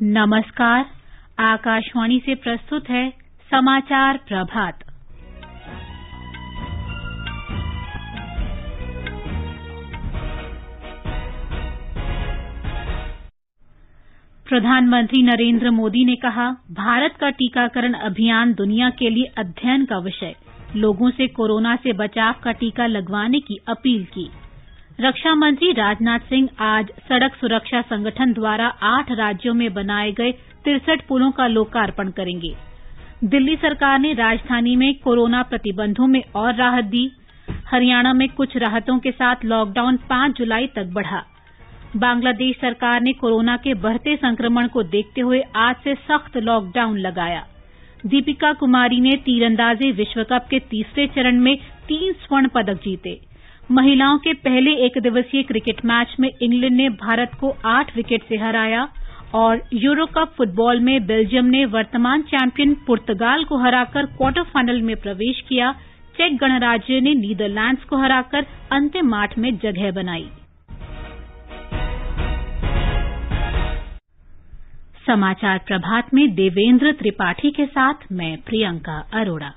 नमस्कार। आकाशवाणी से प्रस्तुत है समाचार प्रभात। प्रधानमंत्री नरेंद्र मोदी ने कहा, भारत का टीकाकरण अभियान दुनिया के लिए अध्ययन का विषय। लोगों से कोरोना से बचाव का टीका लगवाने की अपील की। रक्षा मंत्री राजनाथ सिंह आज सड़क सुरक्षा संगठन द्वारा 8 राज्यों में बनाए गए 63 पुलों का लोकार्पण करेंगे। दिल्ली सरकार ने राजधानी में कोरोना प्रतिबंधों में और राहत दी। हरियाणा में कुछ राहतों के साथ लॉकडाउन 5 जुलाई तक बढ़ा। बांग्लादेश सरकार ने कोरोना के बढ़ते संक्रमण को देखते हुए आज से सख्त लॉकडाउन लगाया। दीपिका कुमारी ने तीरंदाजी विश्व कप के तीसरे चरण में 3 स्वर्ण पदक जीते। महिलाओं के पहले एकदिवसीय क्रिकेट मैच में इंग्लैंड ने भारत को 8 विकेट से हराया और यूरो कप फुटबॉल में बेल्जियम ने वर्तमान चैंपियन पुर्तगाल को हराकर क्वार्टर फाइनल में प्रवेश किया। चेक गणराज्य ने नीदरलैंड्स को हराकर अंतिम 8 में जगह बनाई। समाचार प्रभात में देवेंद्र त्रिपाठी के साथ मैं प्रियंका अरोड़ा।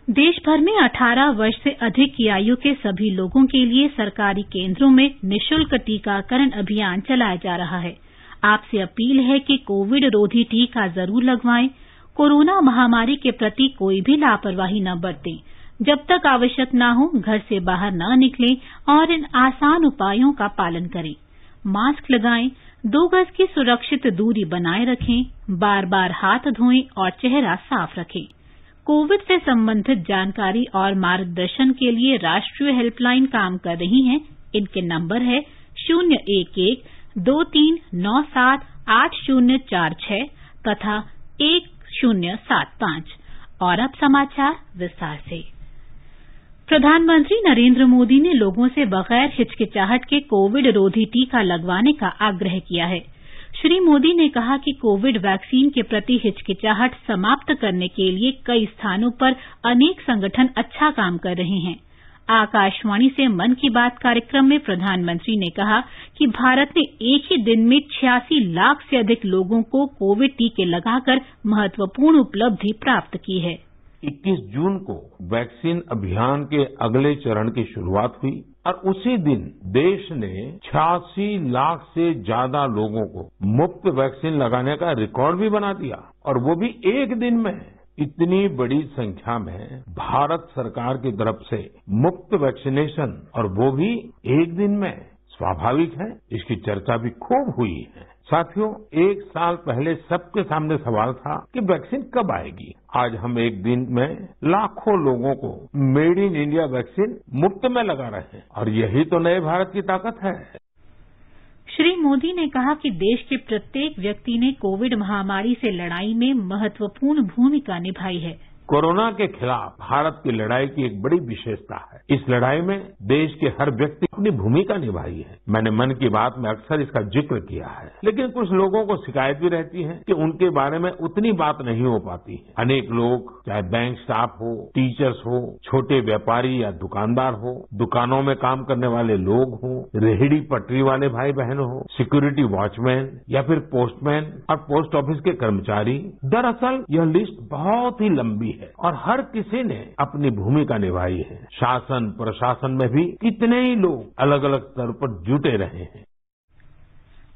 देश भर में 18 वर्ष से अधिक की आयु के सभी लोगों के लिए सरकारी केंद्रों में निःशुल्क टीकाकरण अभियान चलाया जा रहा है। आपसे अपील है कि कोविड रोधी टीका जरूर लगवाएं। कोरोना महामारी के प्रति कोई भी लापरवाही न बरतें। जब तक आवश्यक न हो घर से बाहर न निकलें और इन आसान उपायों का पालन करें। मास्क लगाएं, 2 गज की सुरक्षित दूरी बनाए रखें, बार-बार हाथ धोएं और चेहरा साफ रखें। कोविड से संबंधित जानकारी और मार्गदर्शन के लिए राष्ट्रीय हेल्पलाइन काम कर रही हैं। इनके नंबर है 011-2397-8046 तथा 1075। और अब समाचार विस्तार से। प्रधानमंत्री नरेंद्र मोदी ने लोगों से बगैर हिचकिचाहट के कोविड रोधी टीका लगवाने का आग्रह किया है। श्री मोदी ने कहा कि कोविड वैक्सीन के प्रति हिचकिचाहट समाप्त करने के लिए कई स्थानों पर अनेक संगठन अच्छा काम कर रहे हैं। आकाशवाणी से मन की बात कार्यक्रम में प्रधानमंत्री ने कहा कि भारत ने एक ही दिन में 86 लाख से अधिक लोगों को कोविड टीके लगाकर महत्वपूर्ण उपलब्धि प्राप्त की है। 21 जून को वैक्सीन अभियान के अगले चरण की शुरुआत हुई और उसी दिन देश ने 86 लाख से ज्यादा लोगों को मुफ्त वैक्सीन लगाने का रिकॉर्ड भी बना दिया, और वो भी एक दिन में। इतनी बड़ी संख्या में भारत सरकार की तरफ से मुफ्त वैक्सीनेशन, और वो भी एक दिन में, स्वाभाविक है इसकी चर्चा भी खूब हुई है। साथियों, 1 साल पहले सबके सामने सवाल था कि वैक्सीन कब आएगी। आज हम एक दिन में लाखों लोगों को मेड इन इंडिया वैक्सीन मुफ्त में लगा रहे हैं, और यही तो नए भारत की ताकत है। श्री मोदी ने कहा कि देश के प्रत्येक व्यक्ति ने कोविड महामारी से लड़ाई में महत्वपूर्ण भूमिका निभाई है। कोरोना के खिलाफ भारत की लड़ाई की एक बड़ी विशेषता है, इस लड़ाई में देश के हर व्यक्ति अपनी भूमिका निभाई है। मैंने मन की बात में अक्सर इसका जिक्र किया है, लेकिन कुछ लोगों को शिकायत भी रहती है कि उनके बारे में उतनी बात नहीं हो पाती है। अनेक लोग, चाहे बैंक स्टाफ हो, टीचर्स हो, छोटे व्यापारी या दुकानदार हो, दुकानों में काम करने वाले लोग हो, रेहड़ी पटरी वाले भाई बहन हो, सिक्योरिटी वॉचमैन या फिर पोस्टमैन और पोस्ट ऑफिस के कर्मचारी, दरअसल यह लिस्ट बहुत ही लंबी है और हर किसी ने अपनी भूमिका निभाई है। शासन प्रशासन में भी कितने ही लोग अलग अलग स्तर पर जुटे रहे हैं।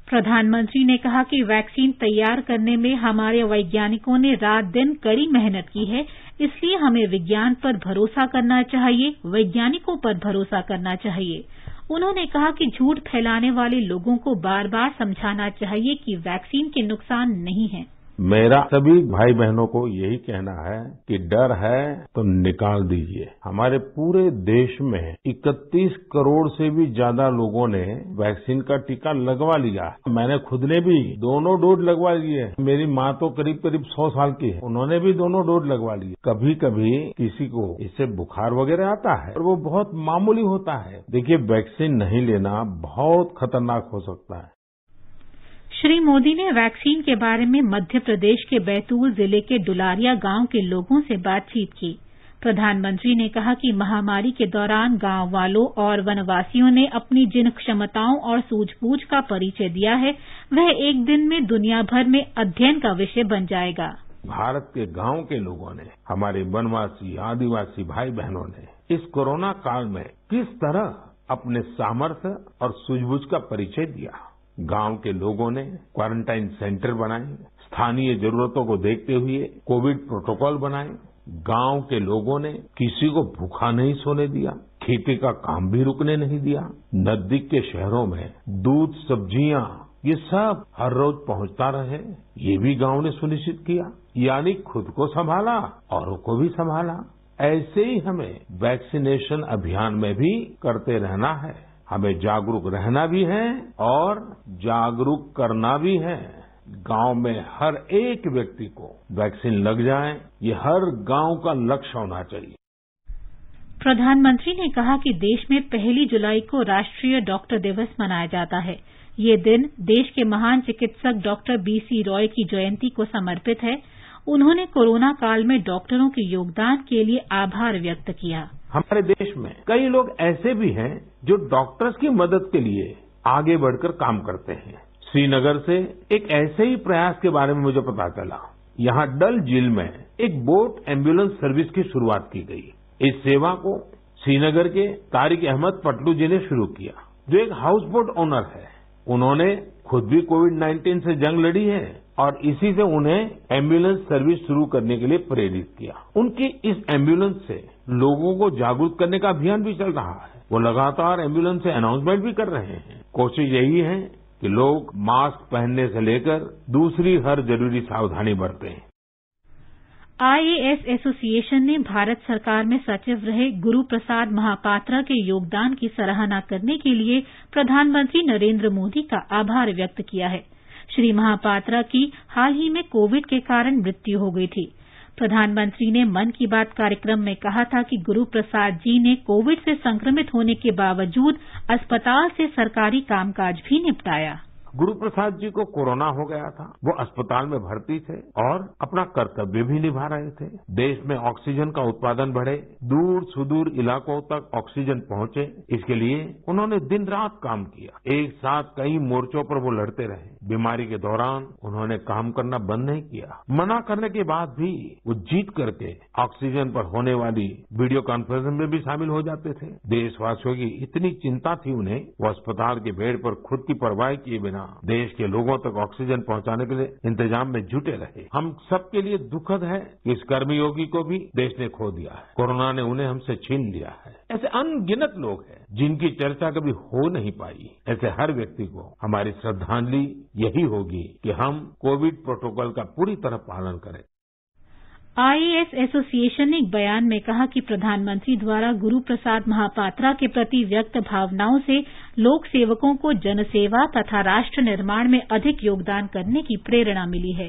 प्रधानमंत्री ने कहा कि वैक्सीन तैयार करने में हमारे वैज्ञानिकों ने रात दिन कड़ी मेहनत की है, इसलिए हमें विज्ञान पर भरोसा करना चाहिए, वैज्ञानिकों पर भरोसा करना चाहिए। उन्होंने कहा कि झूठ फैलाने वाले लोगों को बार बार समझाना चाहिए कि वैक्सीन के नुकसान नहीं हैं। मेरा सभी भाई बहनों को यही कहना है कि डर है तो निकाल दीजिए। हमारे पूरे देश में 31 करोड़ से भी ज्यादा लोगों ने वैक्सीन का टीका लगवा लिया। मैंने खुद ने भी दोनों डोज लगवा लिए। मेरी माँ तो करीब 100 साल की है, उन्होंने भी दोनों डोज लगवा लिए। कभी कभी किसी को इससे बुखार वगैरह आता है और वो बहुत मामूली होता है। देखिए, वैक्सीन नहीं लेना बहुत खतरनाक हो सकता है। श्री मोदी ने वैक्सीन के बारे में मध्य प्रदेश के बैतूल जिले के डुलारिया गांव के लोगों से बातचीत की। प्रधानमंत्री ने कहा कि महामारी के दौरान गांव वालों और वनवासियों ने अपनी जिन क्षमताओं और सूझबूझ का परिचय दिया है, वह एक दिन में दुनिया भर में अध्ययन का विषय बन जाएगा। भारत के गांव के लोगों ने, हमारे वनवासी आदिवासी भाई बहनों ने इस कोरोना काल में किस तरह अपने सामर्थ्य और सूझबूझ का परिचय दिया। गांव के लोगों ने क्वारंटाइन सेंटर बनाए, स्थानीय जरूरतों को देखते हुए कोविड प्रोटोकॉल बनाए। गांव के लोगों ने किसी को भूखा नहीं सोने दिया, खेती का काम भी रुकने नहीं दिया। नजदीक के शहरों में दूध, सब्जियां, ये सब हर रोज पहुंचता रहे, ये भी गांव ने सुनिश्चित किया। यानी खुद को संभाला, औरों को भी संभाला। ऐसे ही हमें वैक्सीनेशन अभियान में भी करते रहना है। हमें जागरूक रहना भी है और जागरूक करना भी है। गांव में हर एक व्यक्ति को वैक्सीन लग जाए, ये हर गांव का लक्ष्य होना चाहिए। प्रधानमंत्री ने कहा कि देश में 1 जुलाई को राष्ट्रीय डॉक्टर दिवस मनाया जाता है। ये दिन देश के महान चिकित्सक डॉक्टर बीसी रॉय की जयंती को समर्पित है। उन्होंने कोरोना काल में डॉक्टरों के योगदान के लिए आभार व्यक्त किया। हमारे देश में कई लोग ऐसे भी हैं जो डॉक्टर्स की मदद के लिए आगे बढ़कर काम करते हैं। श्रीनगर से एक ऐसे ही प्रयास के बारे में मुझे पता चला। यहाँ डल झील में एक बोट एम्बुलेंस सर्विस की शुरुआत की गई। इस सेवा को श्रीनगर के तारिक अहमद पटलू जी ने शुरू किया, जो एक हाउस बोट ओनर है। उन्होंने खुद भी कोविड-19 से जंग लड़ी है और इसी से उन्हें एम्बुलेंस सर्विस शुरू करने के लिए प्रेरित किया। उनकी इस एम्बुलेंस से लोगों को जागरूक करने का अभियान भी चल रहा है। वो लगातार एम्बुलेंस से अनाउंसमेंट भी कर रहे हैं। कोशिश यही है कि लोग मास्क पहनने से लेकर दूसरी हर जरूरी सावधानी बरतें। आईएएस एसोसिएशन ने भारत सरकार में सचिव रहे गुरु प्रसाद महापात्रा के योगदान की सराहना करने के लिए प्रधानमंत्री नरेंद्र मोदी का आभार व्यक्त किया है। श्री महापात्रा की हाल ही में कोविड के कारण मृत्यु हो गई थी। प्रधानमंत्री ने मन की बात कार्यक्रम में कहा था कि गुरु प्रसाद जी ने कोविड से संक्रमित होने के बावजूद अस्पताल से सरकारी कामकाज भी निपटाया। गुरु प्रसाद जी को कोरोना हो गया था। वो अस्पताल में भर्ती थे और अपना कर्तव्य भी निभा रहे थे। देश में ऑक्सीजन का उत्पादन बढ़े, दूर सुदूर इलाकों तक ऑक्सीजन पहुंचे, इसके लिए उन्होंने दिन रात काम किया। एक साथ कई मोर्चों पर वो लड़ते रहे। बीमारी के दौरान उन्होंने काम करना बंद नहीं किया। मना करने के बाद भी वो जीत करके ऑक्सीजन पर होने वाली वीडियो कॉन्फ्रेंस में भी शामिल हो जाते थे। देशवासियों की इतनी चिंता थी उन्हें, वो अस्पताल के बेड पर खुद की परवाह किए बिना देश के लोगों तक ऑक्सीजन पहुंचाने के लिए इंतजाम में जुटे रहे। हम सबके लिए दुखद है कि इस कर्मयोगी को भी देश ने खो दिया है। कोरोना ने उन्हें हमसे छीन लिया है। ऐसे अनगिनत लोग हैं जिनकी चर्चा कभी हो नहीं पाई। ऐसे हर व्यक्ति को हमारी श्रद्धांजलि यही होगी कि हम कोविड प्रोटोकॉल का पूरी तरह पालन करें। आईएएस एसोसिएशन ने एक बयान में कहा कि प्रधानमंत्री द्वारा गुरु प्रसाद महापात्रा के प्रति व्यक्त भावनाओं से लोक सेवकों को जनसेवा तथा राष्ट्र निर्माण में अधिक योगदान करने की प्रेरणा मिली है।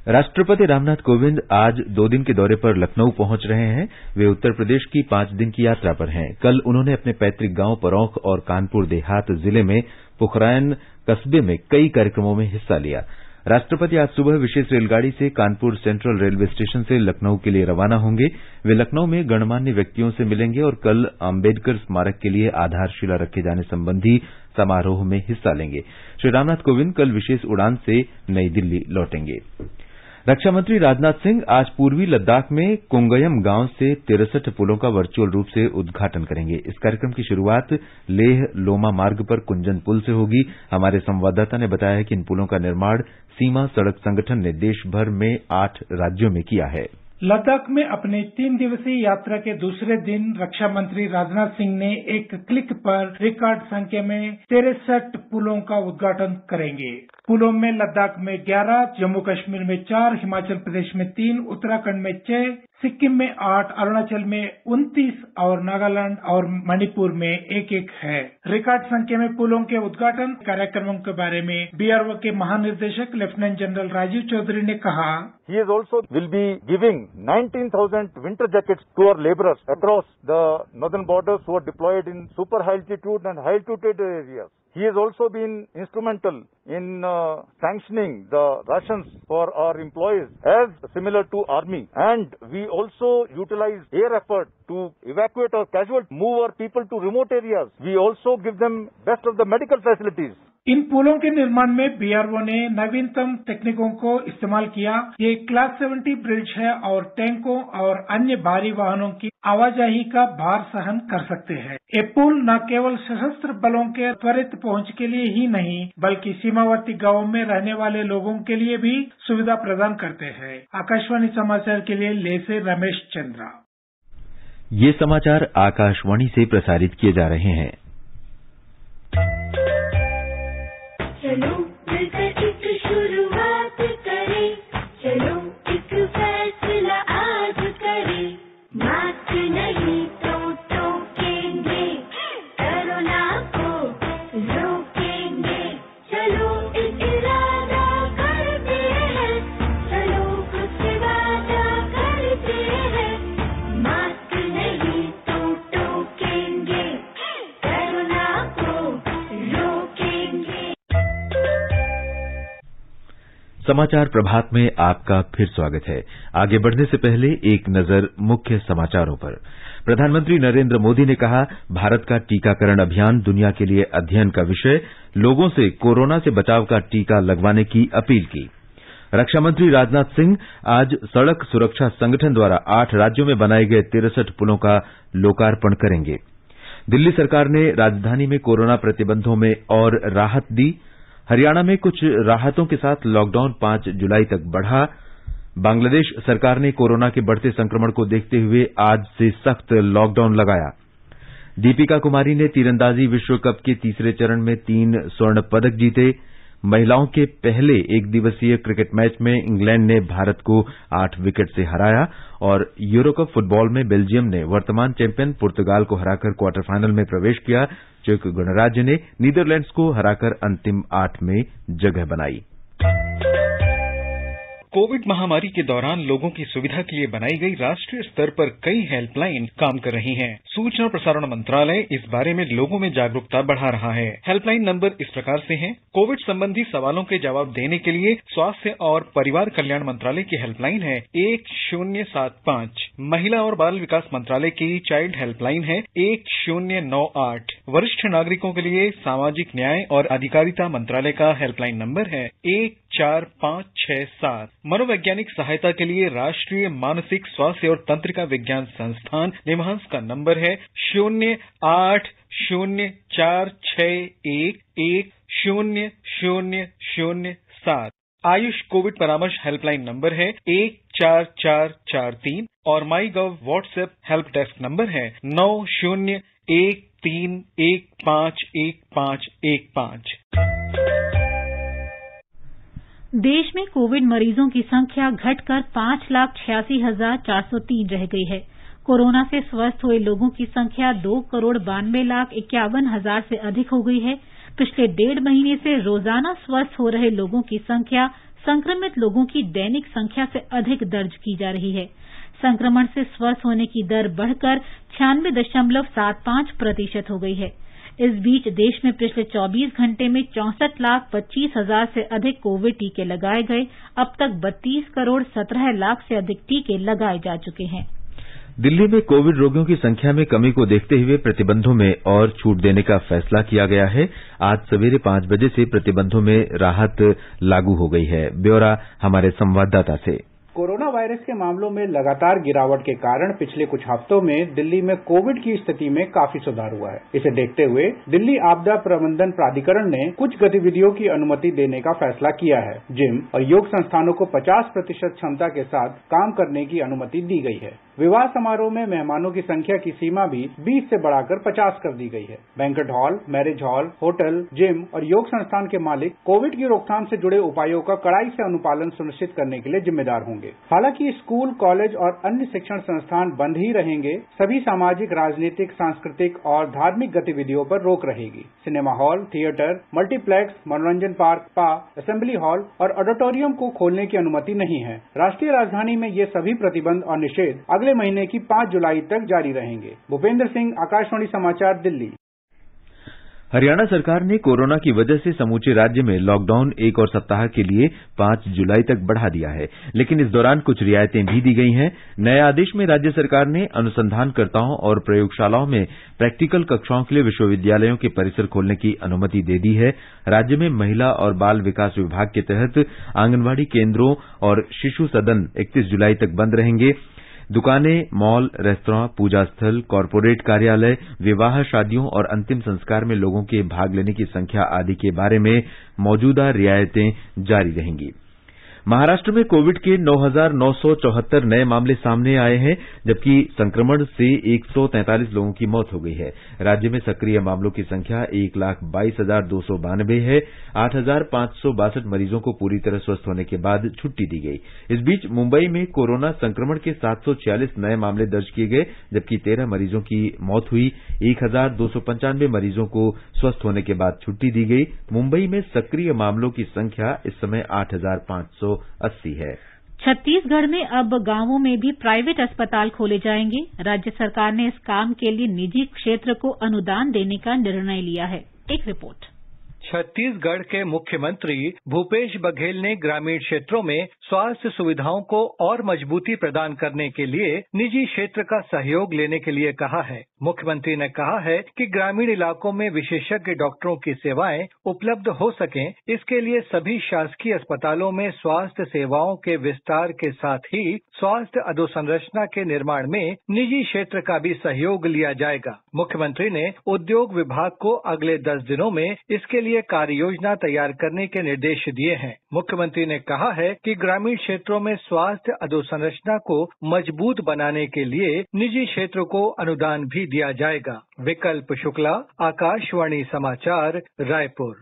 राष्ट्रपति रामनाथ कोविंद आज 2 दिन के दौरे पर लखनऊ पहुंच रहे हैं। वे उत्तर प्रदेश की 5 दिन की यात्रा पर हैं। कल उन्होंने अपने पैतृक गांव परौख और कानपुर देहात जिले में पुखरायन कस्बे में कई कार्यक्रमों में हिस्सा लिया। राष्ट्रपति आज सुबह विशेष रेलगाड़ी से कानपुर सेंट्रल रेलवे स्टेशन से लखनऊ के लिए रवाना होंगे। वे लखनऊ में गणमान्य व्यक्तियों से मिलेंगे और कल अम्बेडकर स्मारक के लिए आधारशिला रखे जाने संबंधी समारोह में हिस्सा लेंगे। श्री रामनाथ कोविंद कल विशेष उड़ान से नई दिल्ली लौटेंगे। रक्षा मंत्री राजनाथ सिंह आज पूर्वी लद्दाख में कुंगयम गांव से 63 पुलों का वर्चुअल रूप से उद्घाटन करेंगे। इस कार्यक्रम की शुरुआत लेह लोमा मार्ग पर कुंजन पुल से होगी। हमारे संवाददाता ने बताया है कि इन पुलों का निर्माण सीमा सड़क संगठन ने देश भर में 8 राज्यों में किया है। लद्दाख में अपने 3 दिवसीय यात्रा के दूसरे दिन रक्षा मंत्री राजनाथ सिंह ने एक क्लिक पर रिकॉर्ड संख्या में 63 पुलों का उद्घाटन करेंगे। पुलों में लद्दाख में 11, जम्मू कश्मीर में 4, हिमाचल प्रदेश में 3, उत्तराखंड में 6, सिक्किम में 8, अरुणाचल में 29 और नागालैंड और मणिपुर में 1-1 है। रिकॉर्ड संख्या में पुलों के उद्घाटन कार्यक्रमों के बारे में बीआरओ के महानिदेशक लेफ्टिनेंट जनरल राजीव चौधरी ने कहा, He is also will be giving 19,000 winter jackets to our laborers across the northern borders who are deployed in super high altitude and high altitude areas. He has also been instrumental in sanctioning the rations for our employees as similar to army. And we also utilize air effort to evacuate our casualties, move our people to remote areas. We also give them best of the medical facilities. इन पुलों के निर्माण में BRO ने नवीनतम तकनीकों को इस्तेमाल किया। ये क्लास 70 ब्रिज है और टैंकों और अन्य भारी वाहनों की आवाजाही का भार सहन कर सकते हैं। ये पुल न केवल सशस्त्र बलों के त्वरित पहुंच के लिए ही नहीं, बल्कि सीमावर्ती गांवों में रहने वाले लोगों के लिए भी सुविधा प्रदान करते हैं। आकाशवाणी समाचार के लिए लेह से रमेश चंद्रा। ये समाचार आकाशवाणी से प्रसारित किए जा रहे हैं। चलो मिलकर एक शुरुआत करें, चलो एक फैसला आज करें, मास्क नहीं तो टोकेंगे, कोरोना को रोकेंगे, चलो एक इरादा करते हैं, चलो कुछ वादा करते हैं, मास्क नहीं तो टोकेंगे, कोरोना को रोकेंगे। समाचार प्रभात में आपका फिर स्वागत है। आगे बढ़ने से पहले एक नजर मुख्य समाचारों पर। प्रधानमंत्री नरेंद्र मोदी ने कहा, भारत का टीकाकरण अभियान दुनिया के लिए अध्ययन का विषय, लोगों से कोरोना से बचाव का टीका लगवाने की अपील की। रक्षा मंत्री राजनाथ सिंह आज सड़क सुरक्षा संगठन द्वारा 8 राज्यों में बनाए गए 63 पुलों का लोकार्पण करेंगे। दिल्ली सरकार ने राजधानी में कोरोना प्रतिबंधों में और राहत दी। हरियाणा में कुछ राहतों के साथ लॉकडाउन 5 जुलाई तक बढ़ा। बांग्लादेश सरकार ने कोरोना के बढ़ते संक्रमण को देखते हुए आज से सख्त लॉकडाउन लगाया। दीपिका कुमारी ने तीरंदाजी विश्व कप के तीसरे चरण में 3 स्वर्ण पदक जीते। महिलाओं के पहले एक दिवसीय क्रिकेट मैच में इंग्लैंड ने भारत को 8 विकेट से हराया और यूरो कप फुटबॉल में बेल्जियम ने वर्तमान चैंपियन पुर्तगाल को हराकर क्वार्टर फाइनल में प्रवेश किया। चेक गणराज्य ने नीदरलैंड्स को हराकर अंतिम 8 में जगह बनाई। कोविड महामारी के दौरान लोगों की सुविधा के लिए बनाई गई राष्ट्रीय स्तर पर कई हेल्पलाइन काम कर रही हैं। सूचना और प्रसारण मंत्रालय इस बारे में लोगों में जागरूकता बढ़ा रहा है। हेल्पलाइन नंबर इस प्रकार से हैं। कोविड संबंधी सवालों के जवाब देने के लिए स्वास्थ्य और परिवार कल्याण मंत्रालय की हेल्पलाइन है 1075। महिला और बाल विकास मंत्रालय की चाइल्ड हेल्पलाइन है 1098। वरिष्ठ नागरिकों के लिए सामाजिक न्याय और अधिकारिता मंत्रालय का हेल्पलाइन नंबर है 14567। मनोवैज्ञानिक सहायता के लिए राष्ट्रीय मानसिक स्वास्थ्य और तंत्रिका विज्ञान संस्थान निमहांस का नंबर है 0804110007। आयुष कोविड परामर्श हेल्पलाइन नंबर है 14443 और माई गव व्हाट्सएप हेल्प डेस्क नंबर है 9013151515। देश में कोविड मरीजों की संख्या घटकर 5,86,403 रह गई है। कोरोना से स्वस्थ हुए लोगों की संख्या 2,92,51,000 से अधिक हो गई है। पिछले 1.5 महीने से रोजाना स्वस्थ हो रहे लोगों की संख्या संक्रमित लोगों की दैनिक संख्या से अधिक दर्ज की जा रही है। संक्रमण से स्वस्थ होने की दर बढ़कर 96.75% हो गई है। इस बीच देश में पिछले 24 घंटे में 64,25,000 से अधिक कोविड टीके लगाए गए। अब तक 32,17,00,000 से अधिक टीके लगाए जा चुके हैं। दिल्ली में कोविड रोगियों की संख्या में कमी को देखते हुए प्रतिबंधों में और छूट देने का फैसला किया गया है। आज सवेरे 5 बजे से प्रतिबंधों में राहत लागू हो गई है। ब्यौरा हमारे संवाददाता से। कोरोना वायरस के मामलों में लगातार गिरावट के कारण पिछले कुछ हफ्तों में दिल्ली में कोविड की स्थिति में काफी सुधार हुआ है। इसे देखते हुए दिल्ली आपदा प्रबंधन प्राधिकरण ने कुछ गतिविधियों की अनुमति देने का फैसला किया है। जिम और योग संस्थानों को 50% क्षमता के साथ काम करने की अनुमति दी गई है। विवाह समारोह में मेहमानों की संख्या की सीमा भी 20 से बढ़ाकर 50 कर दी गई है। Banquet hall, marriage hall, hotel, gym और योग संस्थान के मालिक कोविड की रोकथाम से जुड़े उपायों का कड़ाई से अनुपालन सुनिश्चित करने के लिए जिम्मेदार होंगे। हालांकि स्कूल, कॉलेज और अन्य शिक्षण संस्थान बंद ही रहेंगे। सभी सामाजिक, राजनीतिक, सांस्कृतिक और धार्मिक गतिविधियों पर रोक रहेगी। सिनेमा हॉल, थिएटर, मल्टीप्लेक्स, मनोरंजन पार्क, स्पा, असेंबली हॉल और ऑडिटोरियम को खोलने की अनुमति नहीं है। राष्ट्रीय राजधानी में ये सभी प्रतिबंध और निषेध अगले महीने की 5 जुलाई तक जारी रहेंगे। भूपेंद्र सिंह, आकाशवाणी समाचार, दिल्ली। हरियाणा सरकार ने कोरोना की वजह से समूचे राज्य में लॉकडाउन एक और सप्ताह के लिए 5 जुलाई तक बढ़ा दिया है, लेकिन इस दौरान कुछ रियायतें भी दी गई हैं। नए आदेश में राज्य सरकार ने अनुसंधानकर्ताओं और प्रयोगशालाओं में प्रैक्टिकल कक्षाओं के लिए विश्वविद्यालयों के परिसर खोलने की अनुमति दे दी है। राज्य में महिला और बाल विकास विभाग के तहत आंगनबाड़ी केन्द्रों और शिशु सदन 31 जुलाई तक बंद रहेंगे। दुकानें, मॉल, रेस्तरां, पूजा स्थल, कॉरपोरेट कार्यालय, विवाह, शादियों और अंतिम संस्कार में लोगों के भाग लेने की संख्या आदि के बारे में मौजूदा रियायतें जारी रहेंगी। महाराष्ट्र में कोविड के 9,974 नए मामले सामने आए हैं, जबकि संक्रमण से 143 लोगों की मौत हो गई है। राज्य में सक्रिय मामलों की संख्या 1,22,292 है। 8,562 मरीजों को पूरी तरह स्वस्थ होने के बाद छुट्टी दी गई। इस बीच मुंबई में कोरोना संक्रमण के 746 नए मामले दर्ज किए गए, जबकि 13 मरीजों की मौत हुई। 1,295 मरीजों को स्वस्थ होने के बाद छुट्टी दी गई। मुंबई में सक्रिय मामलों की संख्या इस समय 8,580 है। छत्तीसगढ़ में अब गांवों में भी प्राइवेट अस्पताल खोले जाएंगे। राज्य सरकार ने इस काम के लिए निजी क्षेत्र को अनुदान देने का निर्णय लिया है। एक रिपोर्ट। छत्तीसगढ़ के मुख्यमंत्री भूपेश बघेल ने ग्रामीण क्षेत्रों में स्वास्थ्य सुविधाओं को और मजबूती प्रदान करने के लिए निजी क्षेत्र का सहयोग लेने के लिए कहा है। मुख्यमंत्री ने कहा है कि ग्रामीण इलाकों में विशेषज्ञ डॉक्टरों की सेवाएं उपलब्ध हो सकें, इसके लिए सभी शासकीय अस्पतालों में स्वास्थ्य सेवाओं के विस्तार के साथ ही स्वास्थ्य अधोसंरचना के निर्माण में निजी क्षेत्र का भी सहयोग लिया जाएगा। मुख्यमंत्री ने उद्योग विभाग को अगले 10 दिनों में इसके लिए कार्य योजना तैयार करने के निर्देश दिए हैं। मुख्यमंत्री ने कहा है कि ग्रामीण क्षेत्रों में स्वास्थ्य अधोसंरचना को मजबूत बनाने के लिए निजी क्षेत्र को अनुदान भी दिया जाएगा। विकल्प शुक्ला, आकाशवाणी समाचार, रायपुर।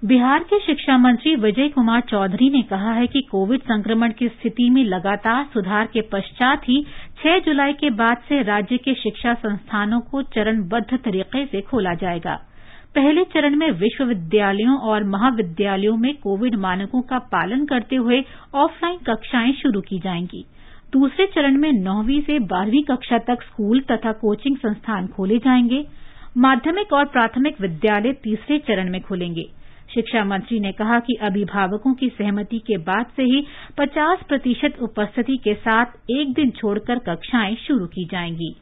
बिहार के शिक्षा मंत्री विजय कुमार चौधरी ने कहा है कि कोविड संक्रमण की स्थिति में लगातार सुधार के पश्चात ही 6 जुलाई के बाद से राज्य के शिक्षा संस्थानों को चरणबद्ध तरीके से खोला जाएगा। पहले चरण में विश्वविद्यालयों और महाविद्यालयों में कोविड मानकों का पालन करते हुए ऑफलाइन कक्षाएं शुरू की जाएंगी। दूसरे चरण में 9वीं से 12वीं कक्षा तक स्कूल तथा कोचिंग संस्थान खोले जाएंगे। माध्यमिक और प्राथमिक विद्यालय तीसरे चरण में खुलेंगे। शिक्षा मंत्री ने कहा कि अभिभावकों की सहमति के बाद से ही 50% उपस्थिति के साथ एक दिन छोड़कर कक्षाएं शुरू की जाएंगी।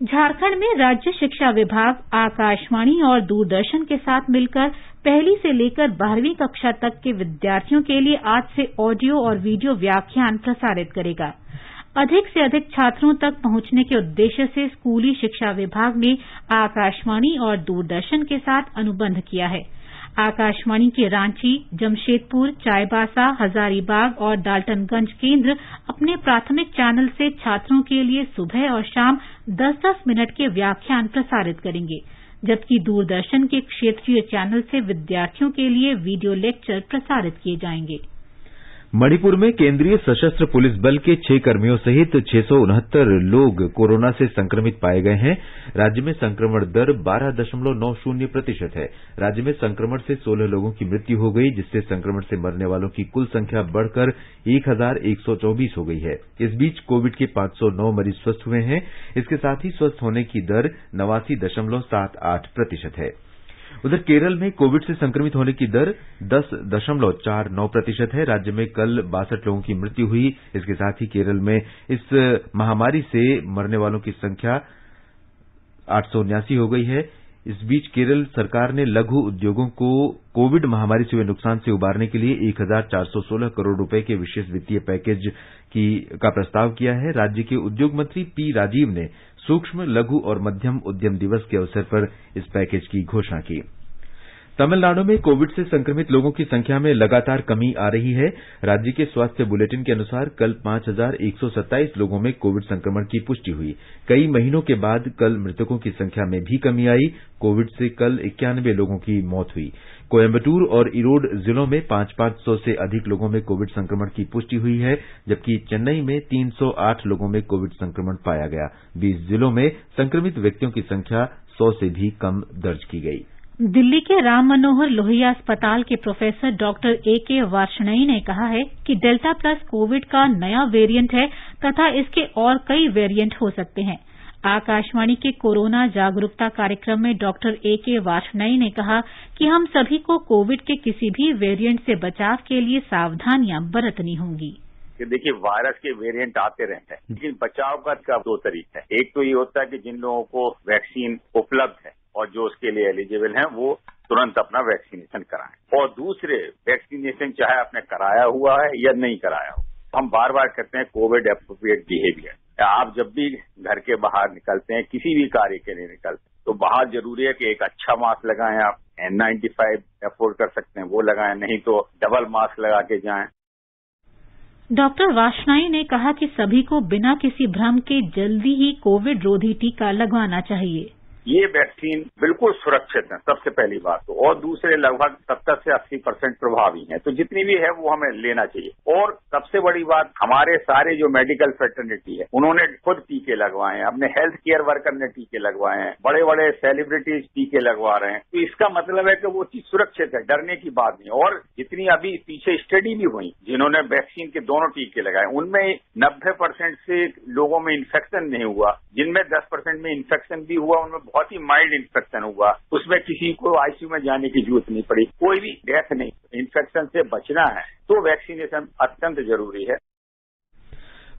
झारखंड में राज्य शिक्षा विभाग आकाशवाणी और दूरदर्शन के साथ मिलकर पहली से लेकर 12वीं कक्षा तक के विद्यार्थियों के लिए आज से ऑडियो और वीडियो व्याख्यान प्रसारित करेगा। अधिक से अधिक छात्रों तक पहुंचने के उद्देश्य से स्कूली शिक्षा विभाग ने आकाशवाणी और दूरदर्शन के साथ अनुबंध किया है। आकाशवाणी के रांची, जमशेदपुर, चाईबासा, हजारीबाग और डाल्टनगंज केंद्र अपने प्राथमिक चैनल से छात्रों के लिए सुबह और शाम 10-10 मिनट के व्याख्यान प्रसारित करेंगे, जबकि दूरदर्शन के क्षेत्रीय चैनल से विद्यार्थियों के लिए वीडियो लेक्चर प्रसारित किए जाएंगे। मणिपुर में केंद्रीय सशस्त्र पुलिस बल के 6 कर्मियों सहित 669 लोग कोरोना से संक्रमित पाए गए हैं। राज्य में संक्रमण दर 12.90% है। राज्य में संक्रमण से 16 लोगों की मृत्यु हो गई, जिससे संक्रमण से मरने वालों की कुल संख्या बढ़कर 1,124 हो गई है। इस बीच कोविड के 509 मरीज स्वस्थ हुए हैं। इसके साथ ही स्वस्थ होने की दर 89.78% है। उधर केरल में कोविड से संक्रमित होने की दर 10.49% है। राज्य में कल 62 लोगों की मृत्यु हुई। इसके साथ ही केरल में इस महामारी से मरने वालों की संख्या 879 हो गई है। इस बीच केरल सरकार ने लघु उद्योगों को कोविड महामारी से हुए नुकसान से उबारने के लिए 1,416 करोड़ रुपए के विशेष वित्तीय पैकेज का प्रस्ताव किया है। राज्य के उद्योग मंत्री पी राजीव ने सूक्ष्म, लघु और मध्यम उद्यम दिवस के अवसर पर इस पैकेज की घोषणा की। तमिलनाडु में कोविड से संक्रमित लोगों की संख्या में लगातार कमी आ रही है। राज्य के स्वास्थ्य बुलेटिन के अनुसार कल 5,127 लोगों में कोविड संक्रमण की पुष्टि हुई। कई महीनों के बाद कल मृतकों की संख्या में भी कमी आई। कोविड से कल 91 लोगों की मौत हुई। कोयम्बटूर और इरोड जिलों में 500 से अधिक लोगों में कोविड संक्रमण की पुष्टि हुई है, जबकि चेन्नई में 308 लोगों में कोविड संक्रमण पाया गया। 20 जिलों में संक्रमित व्यक्तियों की संख्या 100 से भी कम दर्ज की गई। दिल्ली के राम मनोहर लोहिया अस्पताल के प्रोफेसर डॉक्टर A.K. वार्ष्णेय ने कहा है कि डेल्टा प्लस कोविड का नया वेरिएंट है तथा इसके और कई वेरिएंट हो सकते हैं। आकाशवाणी के कोरोना जागरूकता कार्यक्रम में डॉक्टर A.K. वार्ष्णेय ने कहा कि हम सभी को कोविड के किसी भी वेरिएंट से बचाव के लिए सावधानियां बरतनी होंगी। कि देखिए वायरस के वेरिएंट आते रहते हैं, लेकिन बचाव का दो तरीके हैं। एक तो ये होता है कि जिन लोगों को वैक्सीन उपलब्ध है और जो उसके लिए एलिजिबल हैं वो तुरंत अपना वैक्सीनेशन कराएं, और दूसरे वैक्सीनेशन चाहे आपने कराया हुआ है या नहीं कराया हो। हम बार बार कहते हैं कोविड एप्रोप्रिएट बिहेवियर। आप जब भी घर के बाहर निकलते हैं, किसी भी कार्य के लिए निकलते हैं, तो बाहर जरूरी है कि एक अच्छा मास्क लगाएं। आप N95 अफोर्ड कर सकते हैं वो लगाएं, नहीं तो डबल मास्क लगा के जाएं। डॉक्टर वार्ष्णेय ने कहा कि सभी को बिना किसी भ्रम के जल्दी ही कोविड रोधी टीका लगवाना चाहिए। ये वैक्सीन बिल्कुल सुरक्षित है, सबसे पहली बात तो, और दूसरे लगभग 70 से 80% प्रभावी है, तो जितनी भी है वो हमें लेना चाहिए। और सबसे बड़ी बात, हमारे सारे जो मेडिकल फ्रेटर्निटी है उन्होंने खुद टीके लगवाए हैं, अपने हेल्थ केयर वर्कर ने टीके लगवाए हैं, बड़े बड़े सेलिब्रिटीज टीके लगवा रहे हैं। तो इसका मतलब है कि वो चीज सुरक्षित है, डरने की बात नहीं। और जितनी अभी पीछे स्टडी भी हुई जिन्होंने वैक्सीन के दोनों टीके लगाए, उनमें 90% से लोगों में इन्फेक्शन नहीं हुआ, जिनमें 10% में इन्फेक्शन भी हुआ उनमें बहुत ही माइल्ड इन्फेक्शन हुआ, उसमें किसी को आईसीयू में जाने की जरूरत नहीं पड़ी, कोई भी डेथ नहीं। इन्फेक्शन से बचना है तो वैक्सीनेशन अत्यंत जरूरी है।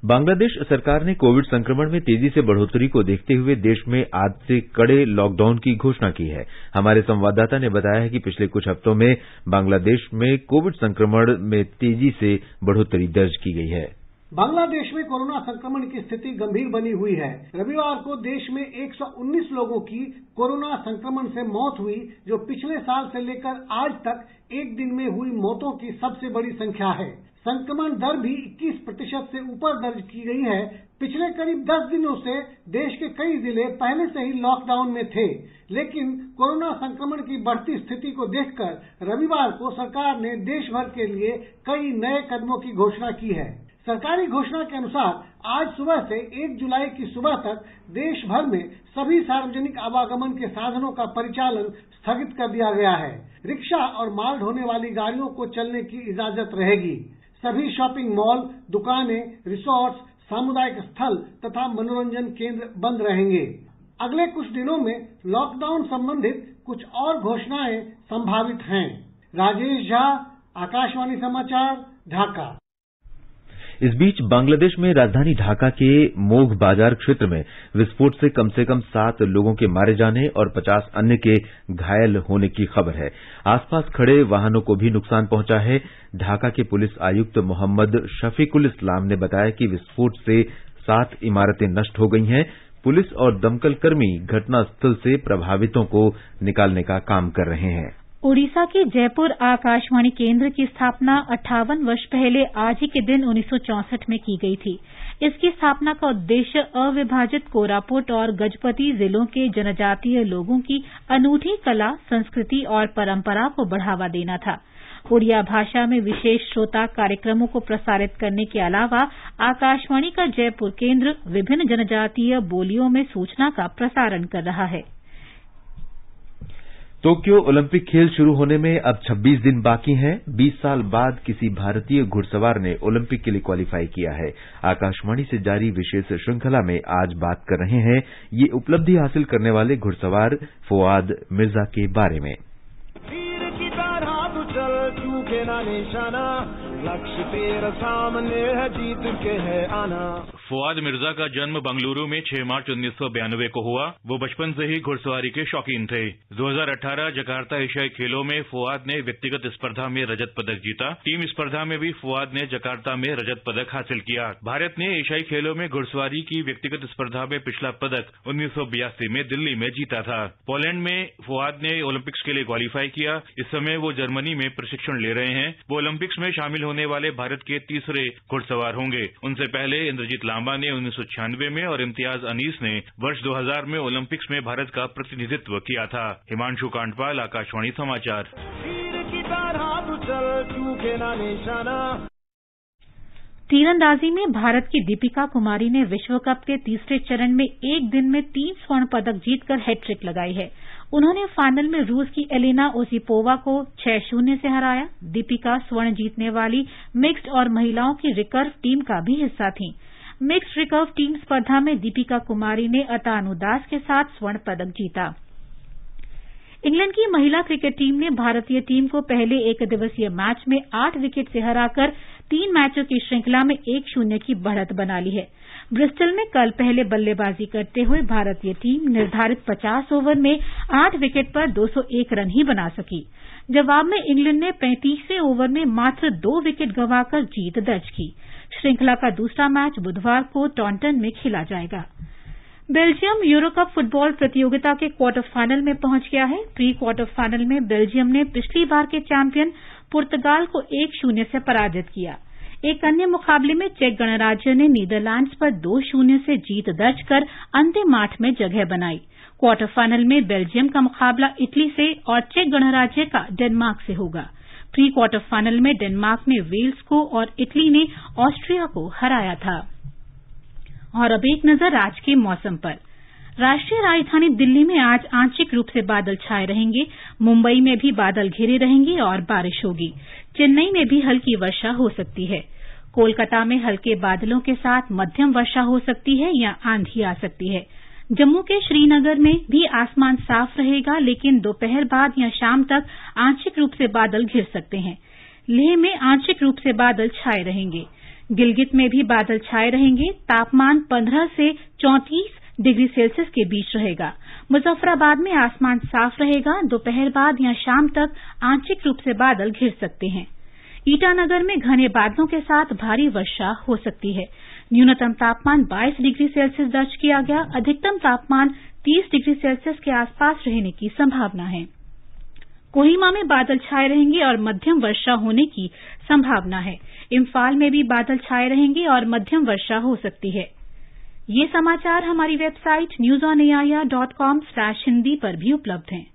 बांग्लादेश सरकार ने कोविड संक्रमण में तेजी से बढ़ोतरी को देखते हुए देश में आज से कड़े लॉकडाउन की घोषणा की है। हमारे संवाददाता ने बताया है कि पिछले कुछ हफ्तों में बांग्लादेश में कोविड संक्रमण में तेजी से बढ़ोतरी दर्ज की गई है। बांग्लादेश में कोरोना संक्रमण की स्थिति गंभीर बनी हुई है। रविवार को देश में 119 लोगों की कोरोना संक्रमण से मौत हुई, जो पिछले साल से लेकर आज तक एक दिन में हुई मौतों की सबसे बड़ी संख्या है। संक्रमण दर भी 21% से ऊपर दर्ज की गई है। पिछले करीब 10 दिनों से देश के कई जिले पहले से ही लॉकडाउन में थे, लेकिन कोरोना संक्रमण की बढ़ती स्थिति को देखकर रविवार को सरकार ने देश भर के लिए कई नए कदमों की घोषणा की है। सरकारी घोषणा के अनुसार आज सुबह से 1 जुलाई की सुबह तक देश भर में सभी सार्वजनिक आवागमन के साधनों का परिचालन स्थगित कर दिया गया है। रिक्शा और माल ढोने वाली गाड़ियों को चलने की इजाजत रहेगी। सभी शॉपिंग मॉल, दुकानें, रिसोर्ट्स, सामुदायिक स्थल तथा मनोरंजन केंद्र बंद रहेंगे। अगले कुछ दिनों में लॉकडाउन संबंधित कुछ और घोषणाएं संभावित हैं। राजेश झा, आकाशवाणी समाचार, ढाका। इस बीच बांग्लादेश में राजधानी ढाका के मोघ बाजार क्षेत्र में विस्फोट से कम 7 लोगों के मारे जाने और 50 अन्य के घायल होने की खबर है। आसपास खड़े वाहनों को भी नुकसान पहुंचा है। ढाका के पुलिस आयुक्त मोहम्मद शफीकुल इस्लाम ने बताया कि विस्फोट से 7 इमारतें नष्ट हो गई हैं। पुलिस और दमकल कर्मी घटनास्थल से प्रभावितों को निकालने का काम कर रहे हैं। ओडिशा के जयपुर आकाशवाणी केंद्र की स्थापना 58 वर्ष पहले आज ही के दिन 1964 में की गई थी। इसकी स्थापना का उद्देश्य अविभाजित कोरापुट और गजपति जिलों के जनजातीय लोगों की अनूठी कला, संस्कृति और परंपरा को बढ़ावा देना था। ओडिया भाषा में विशेष श्रोता कार्यक्रमों को प्रसारित करने के अलावा आकाशवाणी का जयपुर केंद्र विभिन्न जनजातीय बोलियों में सूचना का प्रसारण कर रहा है। टोक्यो ओलंपिक खेल शुरू होने में अब 26 दिन बाकी हैं। 20 साल बाद किसी भारतीय घुड़सवार ने ओलंपिक के लिए क्वालिफाई किया है। आकाशवाणी से जारी विशेष श्रृंखला में आज बात कर रहे हैं ये उपलब्धि हासिल करने वाले घुड़सवार फुआद मिर्जा के बारे में। लक्ष्य तेरा सामने है, जीत के है आना। फुआद मिर्जा का जन्म बंगलुरु में 6 मार्च 1992 को हुआ। वो बचपन से ही घुड़सवारी के शौकीन थे। 2018 जकार्ता एशियाई खेलों में फुआद ने व्यक्तिगत स्पर्धा में रजत पदक जीता। टीम स्पर्धा में भी फुआद ने जकार्ता में रजत पदक हासिल किया। भारत ने एशियाई खेलों में घुड़सवारी की व्यक्तिगत स्पर्धा में पिछला पदक 1982 में दिल्ली में जीता था। पोलैंड में फुआद ने ओलंपिक्स के लिए क्वालिफाई किया। इस समय वो जर्मनी में प्रशिक्षण ले रहे हैं। वो ओलंपिक्स में शामिल होने वाले भारत के तीसरे घुड़सवार होंगे। उनसे पहले इंद्रजीत लांबा ने 1996 में और इम्तियाज अनीस ने वर्ष 2000 में ओलंपिक्स में भारत का प्रतिनिधित्व किया था। हिमांशु कांडपाल, आकाशवाणी समाचार। तीरंदाजी में भारत की दीपिका कुमारी ने विश्व कप के तीसरे चरण में एक दिन में 3 स्वर्ण पदक जीतकर हैट्रिक लगाई है। उन्होंने फाइनल में रूस की एलेना ओसिपोवा को 6-0 से हराया। दीपिका स्वर्ण जीतने वाली मिक्स्ड और महिलाओं की रिकर्व टीम का भी हिस्सा थीं। मिक्स्ड रिकर्व टीम स्पर्धा में दीपिका कुमारी ने अतानु दास के साथ स्वर्ण पदक जीता। इंग्लैंड की महिला क्रिकेट टीम ने भारतीय टीम को पहले एक दिवसीय मैच में 8 विकेट से हराकर 3 मैचों की श्रृंखला में 1-0 की बढ़त बना ली है। ब्रिस्टल में कल पहले बल्लेबाजी करते हुए भारतीय टीम निर्धारित 50 ओवर में 8 विकेट पर 201 रन ही बना सकी। जवाब में इंग्लैंड ने 35वें ओवर में मात्र 2 विकेट गंवाकर जीत दर्ज की। श्रृंखला का दूसरा मैच बुधवार को टॉन्टन में खेला जाएगा। बेल्जियम यूरो कप फुटबॉल प्रतियोगिता के क्वार्टर फाइनल में पहुंच गया है। प्री क्वार्टर फाइनल में बेल्जियम ने पिछली बार के चैंपियन पुर्तगाल को 1-0 से पराजित किया। एक अन्य मुकाबले में चेक गणराज्य ने नीदरलैंड्स पर 2-0 से जीत दर्ज कर अंतिम 8 में जगह बनाई। क्वार्टर फाइनल में बेल्जियम का मुकाबला इटली से और चेक गणराज्य का डेनमार्क से होगा। प्री क्वार्टर फाइनल में डेनमार्क ने वेल्स को और इटली ने ऑस्ट्रिया को हराया था। और अब एक नजर आज के मौसम पर। राष्ट्रीय राजधानी दिल्ली में आज आंशिक रूप से बादल छाए रहेंगे। मुंबई में भी बादल घिरे रहेंगे और बारिश होगी। चेन्नई में भी हल्की वर्षा हो सकती है। कोलकाता में हल्के बादलों के साथ मध्यम वर्षा हो सकती है या आंधी आ सकती है। जम्मू के श्रीनगर में भी आसमान साफ रहेगा, लेकिन दोपहर बाद या शाम तक आंशिक रूप से बादल घिर सकते हैं। लेह में आंशिक रूप से बादल छाए रहेंगे। गिलगित में भी बादल छाए रहेंगे। तापमान 15 से 34 डिग्री सेल्सियस के बीच रहेगा। मुजफ्फराबाद में आसमान साफ रहेगा। दोपहर बाद या शाम तक आंशिक रूप से बादल घिर सकते हैं। ईटानगर में घने बादलों के साथ भारी वर्षा हो सकती है। न्यूनतम तापमान 22 डिग्री सेल्सियस दर्ज किया गया। अधिकतम तापमान 30 डिग्री सेल्सियस के आसपास रहने की संभावना है। कोहिमा में बादल छाए रहेंगे और मध्यम वर्षा होने की संभावना है। इम्फाल में भी बादल छाए रहेंगे और मध्यम वर्षा हो सकती है। ये समाचार हमारी वेबसाइट newsonair.com/hindi पर भी उपलब्ध हैं।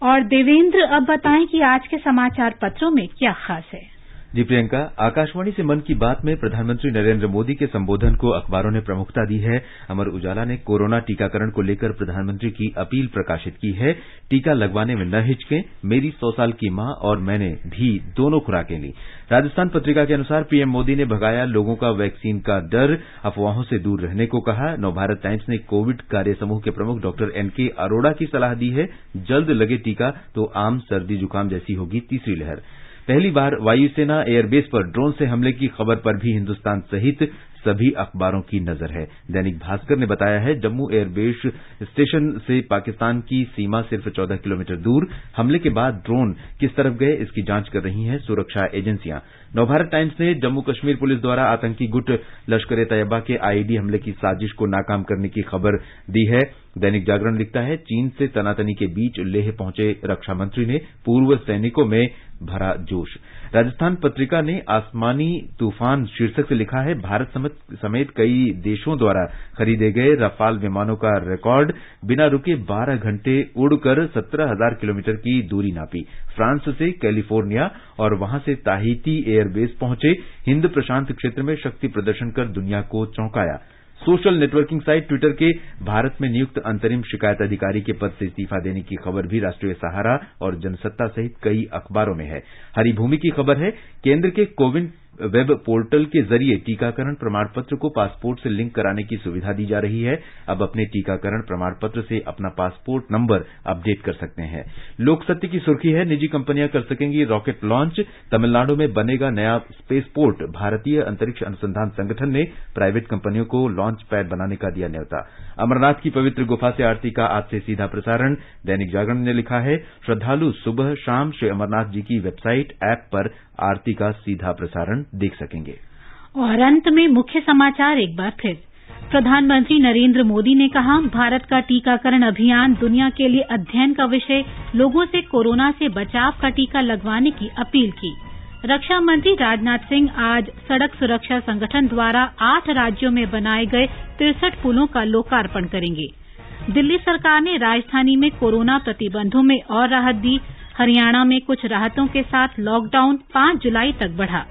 और देवेंद्र, अब बताएं कि आज के समाचार पत्रों में क्या खास है। जी प्रियंका, आकाशवाणी से मन की बात में प्रधानमंत्री नरेंद्र मोदी के संबोधन को अखबारों ने प्रमुखता दी है। अमर उजाला ने कोरोना टीकाकरण को लेकर प्रधानमंत्री की अपील प्रकाशित की है। टीका लगवाने में न हिचकें, मेरी 100 साल की मां और मैंने भी दोनों खुराकें ली। राजस्थान पत्रिका के अनुसार पीएम मोदी ने भगाया लोगों का वैक्सीन का डर, अफवाहों से दूर रहने को कहा। नवभारत टाइम्स ने कोविड कार्य समूह के प्रमुख डॉक्टर एनके अरोड़ा की सलाह दी है, जल्द लगे टीका तो आम सर्दी जुकाम जैसी होगी तीसरी लहर। पहली बार वायुसेना एयरबेस पर ड्रोन से हमले की खबर पर भी हिंदुस्तान सहित सभी अखबारों की नजर है। दैनिक भास्कर ने बताया है, जम्मू एयरबेस स्टेशन से पाकिस्तान की सीमा सिर्फ 14 किलोमीटर दूर। हमले के बाद ड्रोन किस तरफ गए, इसकी जांच कर रही हैं सुरक्षा एजेंसियां। नवभारत टाइम्स ने जम्मू कश्मीर पुलिस द्वारा आतंकी गुट लश्कर ए तैयबा के आईईडी हमले की साजिश को नाकाम करने की खबर दी है। दैनिक जागरण लिखता है, चीन से तनातनी के बीच लेह पहुंचे रक्षा मंत्री ने पूर्व सैनिकों में भरा जोश। राजस्थान पत्रिका ने आसमानी तूफान शीर्षक से लिखा है, भारत समेत कई देशों द्वारा खरीदे गए रफाल विमानों का रिकॉर्ड, बिना रुके 12 घंटे उड़कर 17,000 किलोमीटर की दूरी नापी। फ्रांस से कैलिफोर्निया और वहां से ताहिती एयरबेस पहुंचे। हिंद प्रशांत क्षेत्र में शक्ति प्रदर्शन कर दुनिया को चौंकाया। सोशल नेटवर्किंग साइट ट्विटर के भारत में नियुक्त अंतरिम शिकायत अधिकारी के पद से इस्तीफा देने की खबर भी राष्ट्रीय सहारा और जनसत्ता सहित कई अखबारों में है। हरी भूमि की खबर है, केंद्र के कोविन वेब पोर्टल के जरिए टीकाकरण प्रमाण पत्र को पासपोर्ट से लिंक कराने की सुविधा दी जा रही है। अब अपने टीकाकरण प्रमाण पत्र से अपना पासपोर्ट नंबर अपडेट कर सकते हैं। लोक सत्य की सुर्खी है, निजी कंपनियां कर सकेंगी रॉकेट लॉन्च, तमिलनाडु में बनेगा नया स्पेसपोर्ट। भारतीय अंतरिक्ष अनुसंधान संगठन ने प्राइवेट कंपनियों को लॉन्च पैड बनाने का दिया न्यौता। अमरनाथ की पवित्र गुफा से आरती का आज से सीधा प्रसारण। दैनिक जागरण ने लिखा है, श्रद्धालु सुबह शाम श्री अमरनाथ जी की वेबसाइट ऐप पर आरती का सीधा प्रसारण देख सकेंगे। और अंत में मुख्य समाचार एक बार फिर। प्रधानमंत्री नरेंद्र मोदी ने कहा, भारत का टीकाकरण अभियान दुनिया के लिए अध्ययन का विषय, लोगों से कोरोना से बचाव का टीका लगवाने की अपील की। रक्षा मंत्री राजनाथ सिंह आज सड़क सुरक्षा संगठन द्वारा 8 राज्यों में बनाए गए 63 पुलों का लोकार्पण करेंगे। दिल्ली सरकार ने राजधानी में कोरोना प्रतिबंधों में और राहत दी। हरियाणा में कुछ राहतों के साथ लॉकडाउन 5 जुलाई तक बढ़ा।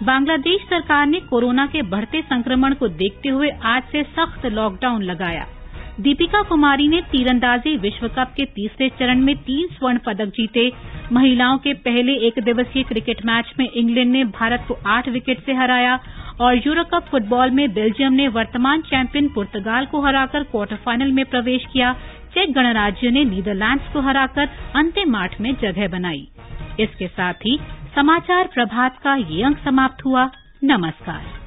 बांग्लादेश सरकार ने कोरोना के बढ़ते संक्रमण को देखते हुए आज से सख्त लॉकडाउन लगाया। दीपिका कुमारी ने तीरंदाजी विश्व कप के तीसरे चरण में 3 स्वर्ण पदक जीते। महिलाओं के पहले एक दिवसीय क्रिकेट मैच में इंग्लैंड ने भारत को 8 विकेट से हराया और यूरो कप फुटबॉल में बेल्जियम ने वर्तमान चैंपियन पुर्तगाल को हराकर क्वार्टर फाइनल में प्रवेश किया। चेक गणराज्य ने नीदरलैंड्स को हराकर अंतिम 8 में जगह बनाई। इसके साथ ही समाचार प्रभात का ये अंक समाप्त हुआ। नमस्कार।